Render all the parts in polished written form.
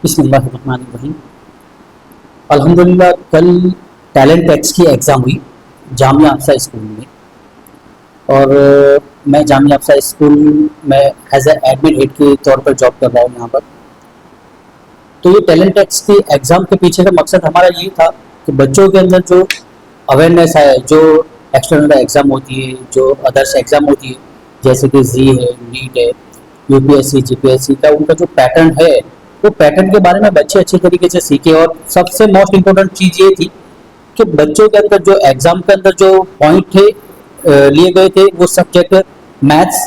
बिस्मिल्लाहिर्रहमानिर्रहीम। अल्हम्दुलिल्लाह कल टैलेंट एक्स की एग्ज़ाम हुई जामिया अफ़सा स्कूल में। और मैं जामिया अफ़सा स्कूल में एज ए एडमिन हेड के तौर पर जॉब कर रहा हूँ यहाँ पर। तो ये टैलेंट एक्स की एग्ज़ाम के पीछे का मकसद हमारा ये था कि बच्चों के अंदर जो अवेयरनेस है, जो एक्सटर्नल एग्ज़ाम होती है, जो अदर्स एग्ज़ाम होती है, जैसे कि जी है, नीट है, यूपीएससी, जीपीएससी का उनका जो पैटर्न है, वो पैटर्न के बारे में बच्चे अच्छे तरीके से सीखे। और सबसे मोस्ट इम्पोर्टेंट चीज़ ये थी कि बच्चों के अंदर जो एग्ज़ाम के अंदर जो पॉइंट थे लिए गए थे, वो सब्जेक्ट मैथ्स,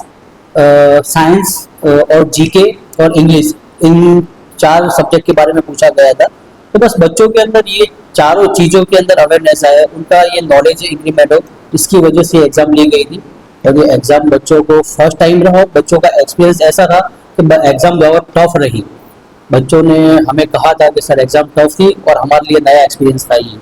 साइंस और जीके और इंग्लिश, इन 4 सब्जेक्ट के बारे में पूछा गया था। तो बस बच्चों के अंदर ये चारों चीज़ों के अंदर अवेयरनेस आया, उनका ये नॉलेज इंक्रीमेंट हो, इसकी वजह से एग्ज़ाम ली गई थी। और ये एग्ज़ाम बच्चों को फर्स्ट टाइम रहा, बच्चों का एक्सपीरियंस ऐसा था कि एग्ज़ाम बहुत टफ रही। बच्चों ने हमें कहा था कि सर एग्ज़ाम टफ थी और हमारे लिए नया एक्सपीरियंस था ये।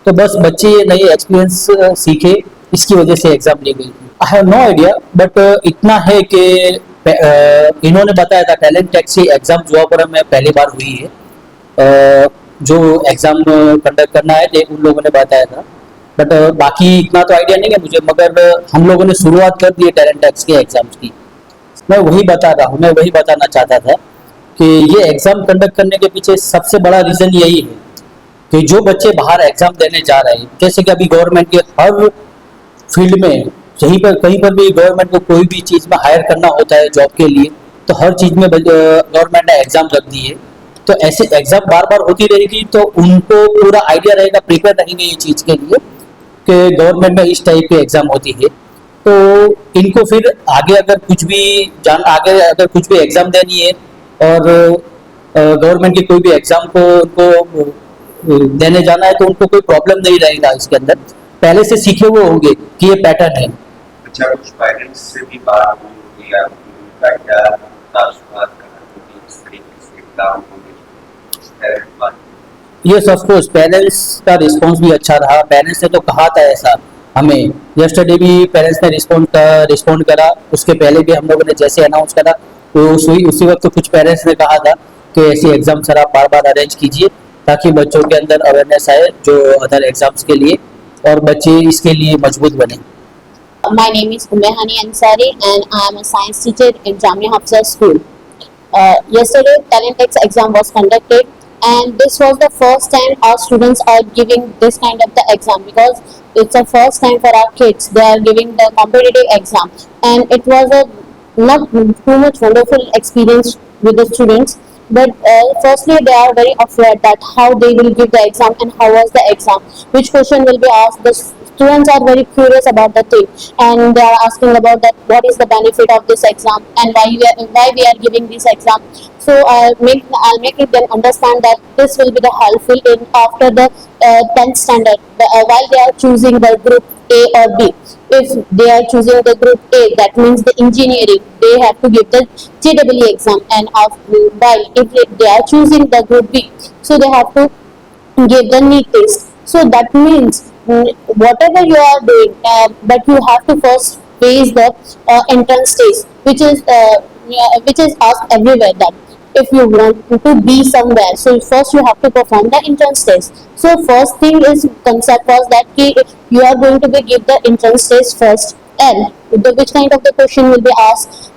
तो बस बच्चे ये नए एक्सपीरियंस सीखे, इसकी वजह से एग्ज़ाम ली गई थी। I have no idea, but इतना है कि इन्होंने बताया था टैलेंट टैक्स की एग्ज़ाम जुआपुरम में पहली बार हुई है। जो एग्ज़ाम कंडक्ट करना है उन लोगों ने बताया था, बट बाकी इतना तो आइडिया नहीं है मुझे। मगर हम लोगों ने शुरुआत कर दी है टैलेंट टैक्स के एग्ज़ाम्स की। मैं वही बता रहा हूँ, मैं वही बताना चाहता था कि ये एग्ज़ाम कंडक्ट करने के पीछे सबसे बड़ा रीज़न यही है कि जो बच्चे बाहर एग्ज़ाम देने जा रहे हैं, जैसे कि अभी गवर्नमेंट के हर फील्ड में कहीं पर भी गवर्नमेंट को कोई भी चीज़ में हायर करना होता है जॉब के लिए, तो हर चीज़ में गवर्नमेंट ने एग्ज़ाम रख दी है। तो ऐसे एग्ज़ाम बार बार होती रहेगी तो उनको पूरा आइडिया रहेगा, प्रिपेयर रहेंगे ये चीज़ के लिए कि गवर्नमेंट में इस टाइप की एग्ज़ाम होती है। तो इनको फिर आगे अगर कुछ भी एग्ज़ाम देनी है और गवर्नमेंट की कोई भी एग्ज़ाम को उनको देने जाना है, तो उनको कोई प्रॉब्लम नहीं रहेगा। इसके अंदर पहले से सीखे हुए होंगे कि ये पैटर्न है। अच्छा, कुछ पेरेंट्स से भी बात हुई होगी या उनका क्या तासुरात होगी इस तरीके से एग्जाम होंगे? यस, ऑफ कोर्स पेरेंट्स का रिस्पांस भी अच्छा रहा। पेरेंट्स ने तो कहा था ऐसा हमें, यस्टरडे भी पेरेंट्स ने रिस्पॉन्ड करा। उसके पहले भी हम लोगों ने जैसे अनाउंस करा तो उसी वक्त तो कुछ पेरेंट्स ने कहा था कि ऐसी एग्ज़ाम सर आप बार बार अरेंज कीजिए ताकि बच्चों के अंदर अवेयरनेस आए जो अदर एग्ज़ाम्स के लिए, और बच्चे इसके लिए मजबूत बने। My name is Umehani Ansari and I am a science teacher in Jamia Hafsa School. Yesterday, Talent X exam was conducted, and this was the first time our students are giving this kind of the exam, because it's the first time for our kids. They are giving the competitive exam, and it was a not too much wonderful experience with the students. But firstly, they are very afraid that how they will give the exam and how was the exam, which question will be asked. The students are very curious about the thing, and they are asking about that what is the benefit of this exam and why we are giving this exam. So I'll make them understand that this will be the helpful in after the 10th standard, while they are choosing the group A or B. If they are choosing the group A, that means the engineering, they have to give the JEE exam, and while if they are choosing the group B, so they have to give the NEET test. So that means whatever you are doing, but you have to first face the entrance test, which is asked everywhere, that if you want to be somewhere, so first you have to perform the entrance test. So first thing is concept was that you are going to give the entrance test first, and which kind of the question will be asked,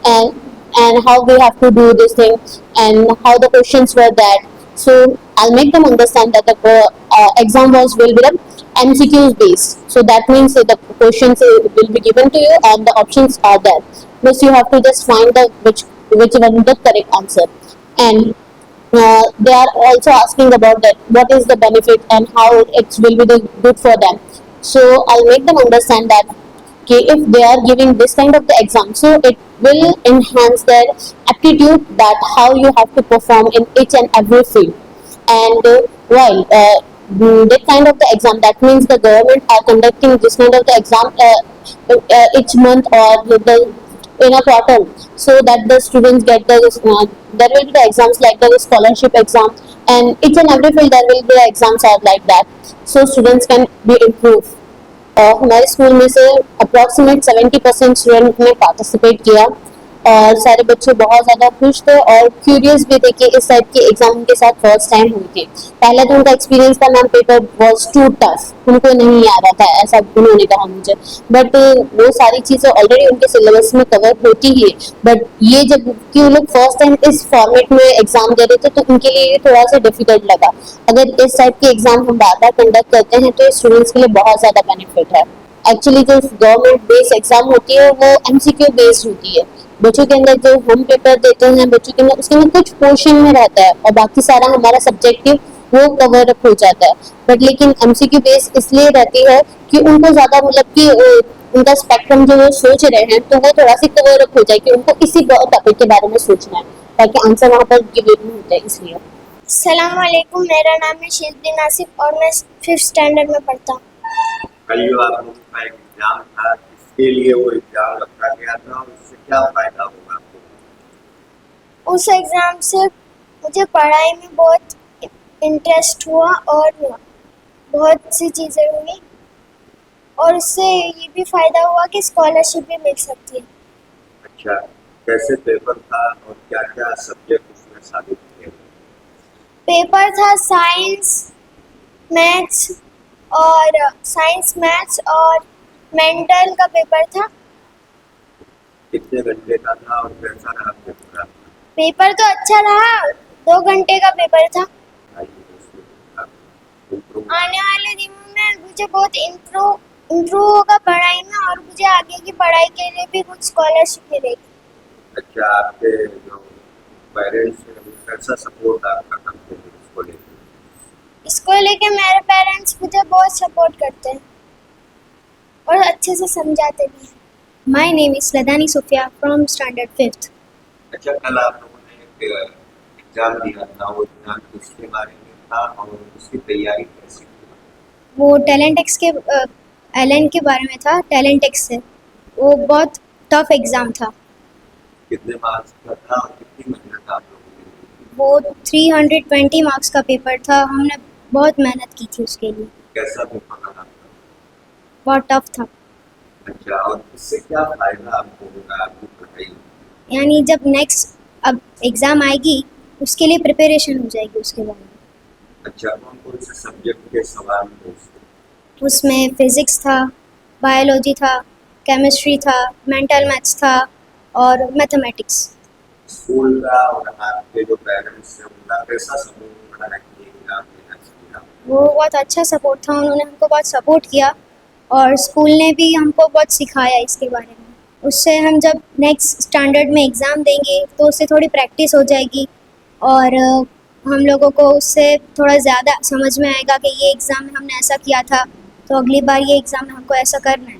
and how we have to do this thing and how the questions were that. So I'll make them understand that the exam will be the MCQs based. So that means that the questions will be given to you and the options are there. Plus you have to just find the which one is the correct answer. And they are also asking about that what is the benefit and how it will be the good for them. So I'll make them understand that okay, if they are giving this kind of the exam, so it will enhance their aptitude that how you have to perform in each and every field. And while that kind of the exam, that means the government are conducting this kind of the exam each month or in a quarter, so that the students get the there will be the exams like the scholarship exam, and each and every field there will be the exams are like that, so students can be improved. हमारे school में से approximate 70% student ने participate किया और सारे बच्चे बहुत ज़्यादा खुश थे और क्यूरियस भी थे कि इस टाइप के एग्जाम उनके साथ फर्स्ट टाइम हुई थी। पहले तो उनका एक्सपीरियंस था ma'am paper was too tough, उनको नहीं आ रहा था ऐसा उन्होंने कहा मुझे, बट वो सारी चीज़ें ऑलरेडी उनके सिलेबस में कवर होती ही है। बट ये जब कि वो लोग फर्स्ट टाइम इस फॉर्मेट में एग्जाम दे रहे थे तो उनके लिए ये थोड़ा सा डिफिकल्ट लगा। अगर इस टाइप के एग्जाम हम बार बार कंडक्ट करते हैं तो स्टूडेंट्स के लिए बहुत ज़्यादा बेनिफिट है। एक्चुअली जो गवर्नमेंट बेस्ड एग्जाम होती है वो MCQ बेस्ड होती है। बच्चों के अंदर जो हम पेपर देते हैं बच्चों के अंदर उसके अंदर कुछ पोर्शन में रहता है और बाकी सारा हमारा सब्जेक्टिव वो कवर अप हो जाता है। बट लेकिन MCQ बेस इसलिए रहती है कि उनको ज़्यादा मतलब कि उनका स्पेक्ट्रम जो वो सोच रहे हैं तो वो थोड़ा सी कवर अप हो जाए कि उनको इसी टॉपिक के बारे में सोचना है ताकि आंसर वहाँ पर गिवन होता है इसलिए। अस्सलाम वालेकुम, मेरा नाम है शेखुद्दीन आसिफ और मैं 5th स्टैंडर्ड में पढ़ता हूँ। कल जो आप लोगों का एग्जाम था किसके लिए वो एग्जाम रखा गया था और उससे क्या फायदा होगा आपको? उस एग्ज़ाम से मुझे पढ़ाई में बहुत इंटरेस्ट हुआ और बहुत सी चीज़ें हुई और उससे ये भी फ़ायदा हुआ कि स्कॉलरशिप भी मिल सकती है। अच्छा, कैसे पेपर था और क्या क्या सब्जेक्ट उसमें शामिल थे? पेपर था साइंस मैथ्स और मेंटल का पेपर था। कितने घंटे का था और कैसा रहा पेपर आपका? पेपर तो अच्छा रहा, 2 घंटे का पेपर था। आने वाले दिनों में मुझे बहुत इम्प्रूव होगा पढ़ाई में और मुझे आगे की पढ़ाई के लिए भी कुछ स्कॉलरशिप मिलेगी। अच्छा, आपके जो पेरेंट्स हैं वो कैसा सपोर्ट आपका करते हैं इसको लेके मेरे पेरेंट्स मुझे बहुत सपोर्ट करते हैं और अच्छे से समझाते भी हैं। My name is Ladani Sofia from standard 5th. अच्छा, कल आप लोगों ने एक एग्जाम दिया था, वो एग्जाम किसके बारे में था और उसकी तैयारी कैसी थी? वो टैलेंट एक्स के एलन के बारे में था, टैलेंट एक्स से। वो बहुत टफ एग्ज़ाम था। कितने मार्क्स का था और कितनी मेहनत आप लोगों ने की? वो 320 मार्क्स का पेपर था, हमने बहुत मेहनत की थी उसके लिए। कैसा पेपर रहा आपका? बहुत टफ था। अच्छा, और इससे क्या फायदा आपको होगा आपकी पढ़ाई? यानी जब नेक्स्ट अब एग्ज़ाम आएगी उसके लिए प्रिपरेशन हो जाएगी उसके बारे में। अच्छा, कौन कौन से सब्जेक्ट के सवाल थे उसके? उसमें फिज़िक्स था, बायोलॉजी था, केमिस्ट्री था, मेंटल मैथ्स था और मैथमेटिक्स। स्कूल का और आपके जो पेरेंट्स हैं उनका कैसा सपोर्ट रहा कि एग्जाम देना चाहिए? वो बहुत अच्छा सपोर्ट था, उन्होंने हमको बहुत सपोर्ट किया और स्कूल ने भी हमको बहुत सिखाया इसके बारे में। उससे हम जब नेक्स्ट स्टैंडर्ड में एग्ज़ाम देंगे तो उससे थोड़ी प्रैक्टिस हो जाएगी और हम लोगों को उससे थोड़ा ज़्यादा समझ में आएगा कि ये एग्ज़ाम में हमने ऐसा किया था तो अगली बार ये एग्ज़ाम में हमको ऐसा करना है।